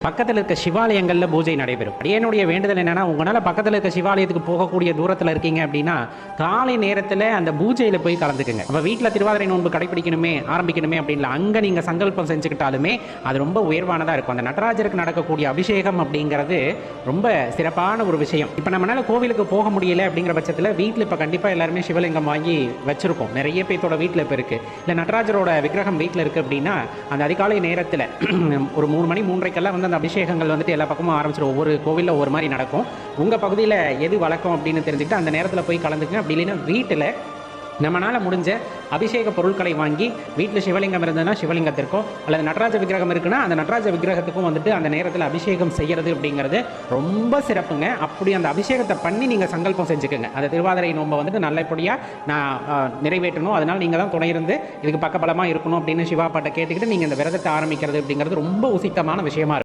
பக்கத்தில் இருக்க சிவாலயங்களில் பூஜை நடைபெறும். என்னுடைய வேண்டுதல் என்னன்னா, உங்களால் பக்கத்தில் இருக்க சிவாலயத்துக்கு போகக்கூடிய தூரத்தில் இருக்கீங்க அப்படின்னா காலை நேரத்தில் அந்த பூஜையில் போய் கலந்துக்குங்க. அப்போ வீட்டில் திருவாதிரை நோன்பு கடைபிடிக்கணுமே ஆரம்பிக்கணுமே அப்படின்ல அங்கே நீங்கள் சங்கல்பம் செஞ்சுக்கிட்டாலுமே அது ரொம்ப உயர்வானதாக இருக்கும். அந்த நடராஜருக்கு நடக்கக்கூடிய அபிஷேகம் அப்படிங்கிறது ரொம்ப சிறப்பான ஒரு விஷயம். இப்போ நம்மளால கோவிலுக்கு போக முடியல அப்படிங்கிற பட்சத்தில் வீட்டில் இப்போ கண்டிப்பாக எல்லாருமே சிவலிங்கம் வாங்கி வச்சிருக்கோம். நிறைய பேர்த்தோட வீட்டில் இப்போ இருக்குது. இல்லை நடராஜரோட விக்கிரகம் வீட்டில் இருக்குது அப்படின்னா அந்த அதிகாலை நேரத்தில் ஒரு 3 மணி 3:30 வந்து அந்த அபிஷேகங்கள் வந்துட்டு எல்லா பக்கமும் ஆரம்பிச்சிடும். ஒவ்வொரு கோவிலில் ஒவ்வொரு மாதிரி நடக்கும். உங்கள் பகுதியில் எது வழக்கம் அப்படின்னு தெரிஞ்சுக்கிட்டு அந்த நேரத்தில் போய் கலந்துக்குங்க. அப்படி இல்லைன்னா வீட்டில் நம்மளால் முடிஞ்ச அபிஷேக பொருட்களை வாங்கி வீட்டில் சிவலிங்கம் இருந்ததுன்னா சிவலிங்கத்திற்கும் அல்லது நடராஜ விக்கிரகம் இருக்குன்னா அந்த நடராஜ விக்கிரகத்துக்கும் வந்துட்டு அந்த நேரத்தில் அபிஷேகம் செய்கிறது அப்படிங்கிறது ரொம்ப சிறப்புங்க. அப்படி அந்த அபிஷேகத்தை பண்ணி நீங்கள் சங்கல்பம் செஞ்சுக்கோங்க. அந்த திருவாதிரை நோன்பை வந்துட்டு நல்லபடியாக நான் நிறைவேற்றணும், அதனால் நீங்கள் தான் துணை இருந்து இதுக்கு பக்கபலமாக இருக்கணும் அப்படின்னு சிவாப்பாட்டை கேட்டுக்கிட்டு நீங்கள் இந்த விரதத்தை ஆரம்பிக்கிறது அப்படிங்கிறது ரொம்ப உசித்தமான விஷயமா இருக்கும்.